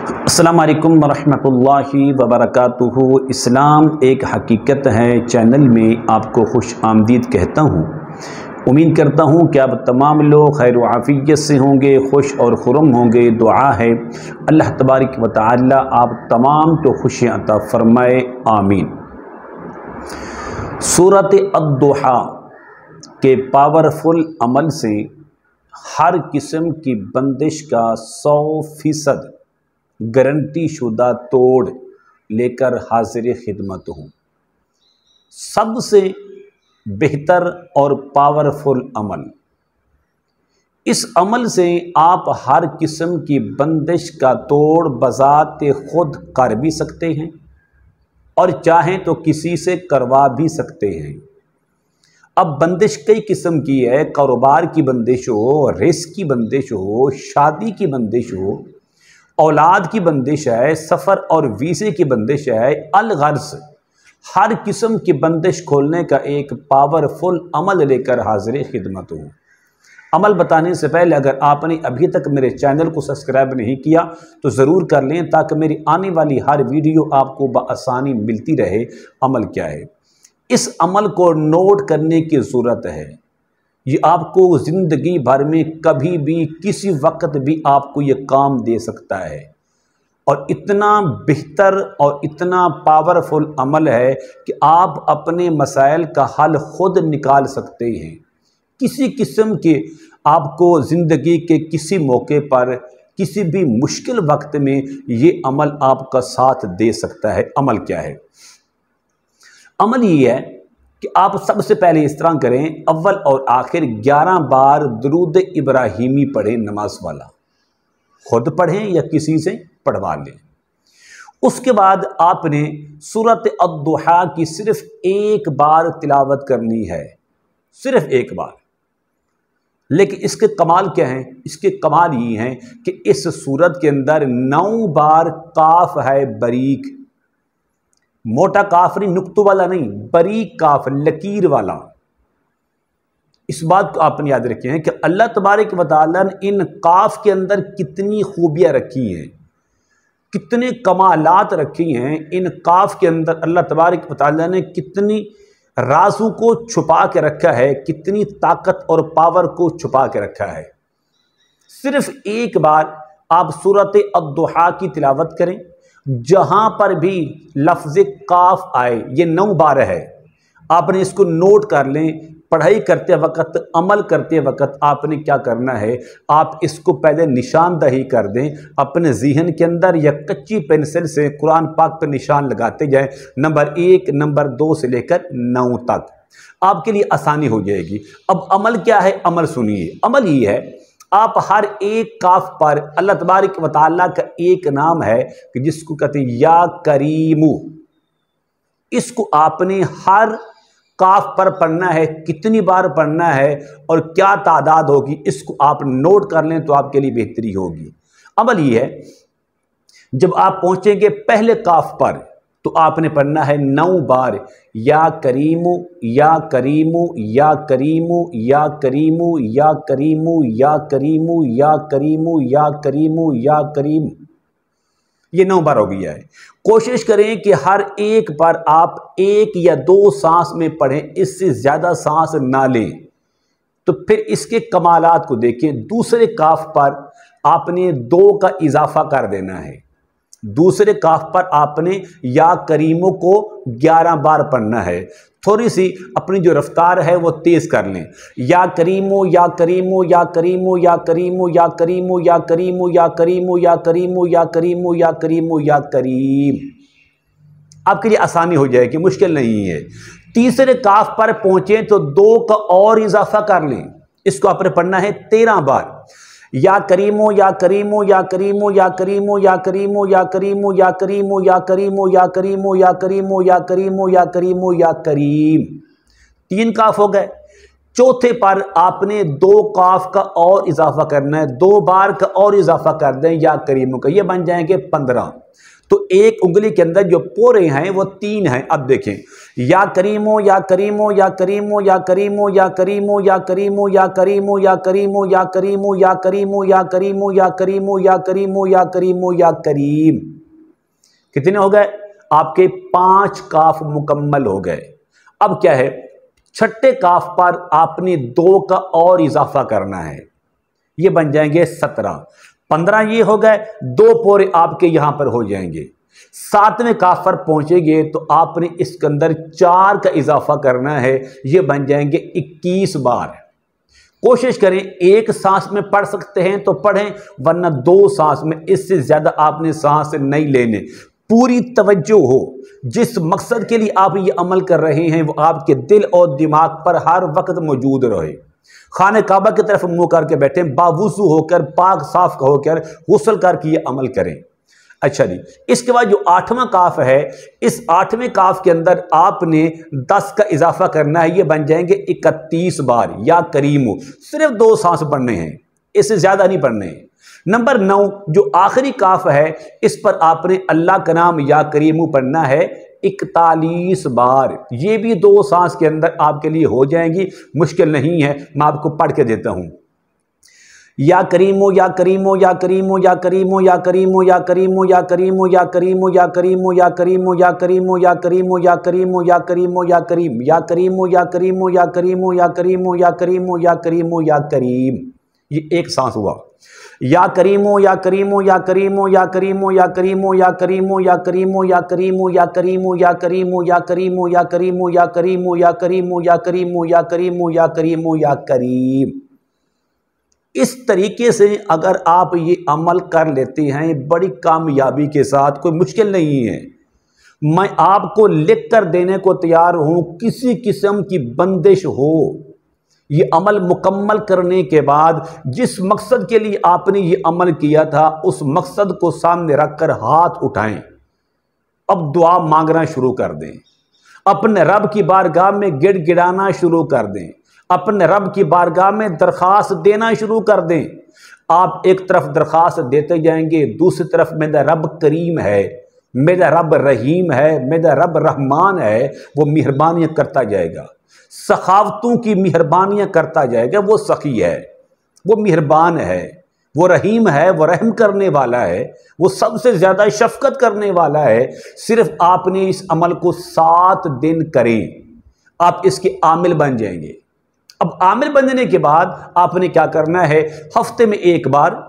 अस्सलाम वालेकुम वरहमतुल्लाहि वबरकातुहू। इस्लाम एक हकीकत है चैनल में आपको खुश आमदीद कहता हूँ। उम्मीद करता हूँ कि आप तमाम लोग खैर व आफियत से होंगे, खुश और खुरम होंगे। दुआ है अल्लाह तबारक व तआला आप तमाम को खुशियाँ अता फरमाए, आमीन। सूरत अद-दुहा के पावरफुल अमल से हर किस्म की बंदिश का 100% गारंटी शुदा तोड़ लेकर हाजिर खिदमत हूँ। सबसे बेहतर और पावरफुल अमल, इस अमल से आप हर किस्म की बंदिश का तोड़ बज़ाते खुद कर भी सकते हैं और चाहें तो किसी से करवा भी सकते हैं। अब बंदिश कई किस्म की है, कारोबार की बंदिश हो, रिस्क की बंदिश हो, शादी की बंदिश हो, औलाद की बंदिश है, सफ़र और वीज़े की बंदिश है, अलगर्ज हर किस्म की बंदिश खोलने का एक पावरफुल अमल लेकर हाजिर खिदमत हूँ। अमल बताने से पहले अगर आपने अभी तक मेरे चैनल को सब्सक्राइब नहीं किया तो ज़रूर कर लें ताकि मेरी आने वाली हर वीडियो आपको बआसानी मिलती रहे। अमल क्या है? इस अमल को नोट करने की ज़रूरत है। ये आपको ज़िंदगी भर में कभी भी किसी वक्त भी आपको ये काम दे सकता है और इतना बेहतर और इतना पावरफुल अमल है कि आप अपने मसाइल का हल खुद निकाल सकते हैं। किसी किस्म के आपको ज़िंदगी के किसी मौके पर किसी भी मुश्किल वक्त में ये अमल आपका साथ दे सकता है। अमल क्या है? अमल ये है कि आप सबसे पहले इस तरह करें, अव्वल और आखिर 11 बार दुरूद इब्राहिमी पढ़ें। नमाज वाला खुद पढ़ें या किसी से पढ़वा लें। उसके बाद आपने सूरत अद-दुहा की सिर्फ एक बार तिलावत करनी है, सिर्फ एक बार। लेकिन इसके कमाल क्या हैं? इसके कमाल ये हैं कि इस सूरत के अंदर 9 बार काफ है, बारीक, मोटा काफ नहीं, नुक्तों वाला नहीं, बारीक काफ, लकीर वाला। इस बात को आपने याद रखे हैं कि अल्लाह तबारक व तआला ने इन काफ के अंदर कितनी खूबियाँ रखी हैं, कितने कमालात रखी हैं। इन काफ के अंदर अल्लाह तबारक व तआला ने कितनी राज़ों को छुपा के रखा है, कितनी ताकत और पावर को छुपा के रखा है। सिर्फ एक बार आप सूरत अद-दुहा की तिलावत करें, जहां पर भी लफ्ज़ काफ आए, ये 9 बार है, आपने इसको नोट कर लें। पढ़ाई करते वक्त, अमल करते वक्त आपने क्या करना है, आप इसको पहले निशानदही कर दें अपने ज़हन के अंदर या कच्ची पेंसिल से कुरान पाक पर निशान लगाते जाएं, नंबर 1, नंबर 2 से लेकर 9 तक। आपके लिए आसानी हो जाएगी। अब अमल क्या है? अमल सुनिए। अमल ये है, आप हर एक काफ पर अल्लाह तबारक व तआला का एक नाम है कि जिसको कहते हैं या करीमु। इसको आपने हर काफ पर पढ़ना है। कितनी बार पढ़ना है और क्या तादाद होगी, इसको आप नोट कर लें तो आपके लिए बेहतरी होगी। अमल ये है, जब आप पहुंचेंगे पहले काफ पर तो आपने पढ़ना है 9 बार या करीमु, या करीमु, या करीमु, या करीमु, या करीमु, या करीमु, या करीमु, या करीमु, या करीमु। ये 9 बार हो गया है। कोशिश करें कि हर एक पर आप 1 या 2 सांस में पढ़ें, इससे ज़्यादा सांस ना लें। तो फिर इसके कमालात को देखें। दूसरे काफ पर आपने 2 का इजाफा कर देना है। दूसरे काफ पर आपने या करीमों को 11 बार पढ़ना है। थोड़ी सी अपनी जो रफ्तार है वो तेज़ कर लें। या करीमो, या करीमो, या करीमो, या करीमो, या करीमो, या करीमो, या करीमो, या करीमो, या करीमो, या करीमो, या करीम। आपके लिए आसानी हो जाएगी, मुश्किल नहीं है। तीसरे काफ पर पहुंचे तो 2 का और इजाफा कर लें। इसको आपने पढ़ना है 13 बार। या करीमो, या करीमो, या करीमो, या करीमो, या करीमो, या करीमो, या करीमो, या करीमो, या करीमो, या करीमो, या करीमो, या करीमो, या करीम। 3 काफ हो गए। चौथे पर आपने 2 काफ का और इजाफा करना है, 2 बार का और इजाफा कर दें या करीमों का, ये बन जाएंगे 15। तो एक उंगली के अंदर जो पोरे हैं वो 3 हैं। अब देखें, या करीमो या करीमो या करीमो या करीमो या करीमो या करीमो या करीमो या करीमो या करीमो या करीमो या करीमो या करीमो या करीमो या करीमो या करीम। कितने हो गए आपके? 5 काफ मुकम्मल हो गए। अब क्या है, छठे काफ पर आपने 2 का और इजाफा करना है, ये बन जाएंगे 17। 15 ये हो गए, 2 पोरे आपके यहां पर हो जाएंगे। 7वें काफ पर पहुंचेंगे तो आपने इसके अंदर 4 का इजाफा करना है, ये बन जाएंगे 21 बार। कोशिश करें एक सांस में पढ़ सकते हैं तो पढ़ें, वरना 2 सांस में, इससे ज्यादा आपने सांस नहीं लेने। पूरी तवज्जो हो, जिस मकसद के लिए आप ये अमल कर रहे हैं वो आपके दिल और दिमाग पर हर वक्त मौजूद रहे। खाने काबा की तरफ मुंह करके बैठे, बावुज़ू होकर, पाक साफ होकर गुस्ल करके ये अमल करें। अच्छा जी, इसके बाद जो 8वां काफ है, इस 8वें काफ के अंदर आपने 10 का इजाफा करना है, ये बन जाएंगे 31 बार। या करीमो, सिर्फ 2 सांस पढ़ने हैं, इससे ज्यादा नहीं पढ़ने हैं। नंबर 9 जो आखिरी काफ है, इस पर आपने अल्लाह का नाम या करीमू पढ़ना है 41 बार। ये भी 2 सांस के अंदर आपके लिए हो जाएंगी, मुश्किल नहीं है, मैं आपको पढ़ के देता हूं। या करीमो या करीमो या करीमो या करीमो या करीमो या करीमो या करीमो या करीमो या करीमो या करीमो या करीमो या करीमो या करीमो या करीमो या करीम या करीमो या करीमो या करीमो या करीमो या करीमो या करीमो या करीम। ये एक सांस हुआ। या करीमो या करीमो या करीमो या करीमो या करीमो या करीमो या करीमो या करीमो या करीमो या करीमो या करीमो या करीमो या करीमो या करीमो या करीमो या करीमो या करीमो या करीम। इस तरीके से अगर आप ये अमल कर लेते हैं बड़ी कामयाबी के साथ, कोई मुश्किल नहीं है, मैं आपको लिख कर देने को तैयार हूं। किसी किस्म की बंदिश हो, ये अमल मुकम्मल करने के बाद जिस मकसद के लिए आपने ये अमल किया था, उस मकसद को सामने रखकर हाथ उठाएं। अब दुआ मांगना शुरू कर दें, अपने रब की बारगाह में गिड़गिड़ाना शुरू कर दें, अपने रब की बारगाह में दरख्वास्त देना शुरू कर दें। आप एक तरफ दरख्वास्त देते जाएंगे, दूसरी तरफ मेरा रब करीम है, मेरा रब रहीम है, मेरा रब रहमान है, वो मेहरबानियां करता जाएगा, सखावतों की मेहरबानियां करता जाएगा। वो सखी है, वो मेहरबान है, वो रहीम है, वो रहम करने वाला है, वो सबसे ज्यादा शफकत करने वाला है। सिर्फ आपने इस अमल को 7 दिन करें, आप इसके आमिल बन जाएंगे। अब आमिल बनने के बाद आपने क्या करना है, हफ्ते में 1 बार,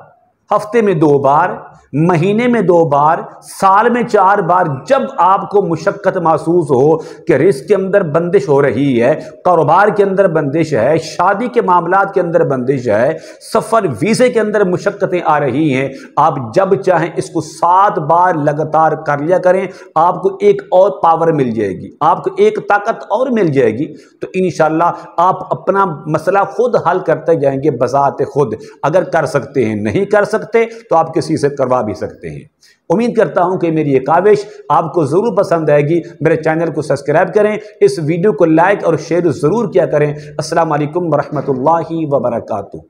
हफ्ते में 2 बार, महीने में 2 बार, साल में 4 बार, जब आपको मुशक्कत महसूस हो कि रिस्क के अंदर बंदिश हो रही है, कारोबार के अंदर बंदिश है, शादी के मामलात के अंदर बंदिश है, सफर वीजे के अंदर मुशक्कतें आ रही हैं, आप जब चाहें इसको 7 बार लगातार कर लिया करें। आपको एक और पावर मिल जाएगी, आपको एक ताकत और मिल जाएगी। तो इंशाअल्लाह आप अपना मसला खुद हल करते जाएंगे बज़ात खुद। अगर कर सकते हैं, नहीं कर सकते तो आप किसी से करवा भी सकते हैं। उम्मीद करता हूं कि मेरी ये काविश आपको जरूर पसंद आएगी। मेरे चैनल को सब्सक्राइब करें, इस वीडियो को लाइक और शेयर जरूर किया करें। अस्सलाम वालेकुम व रहमतुल्लाहि व बरकातुहू।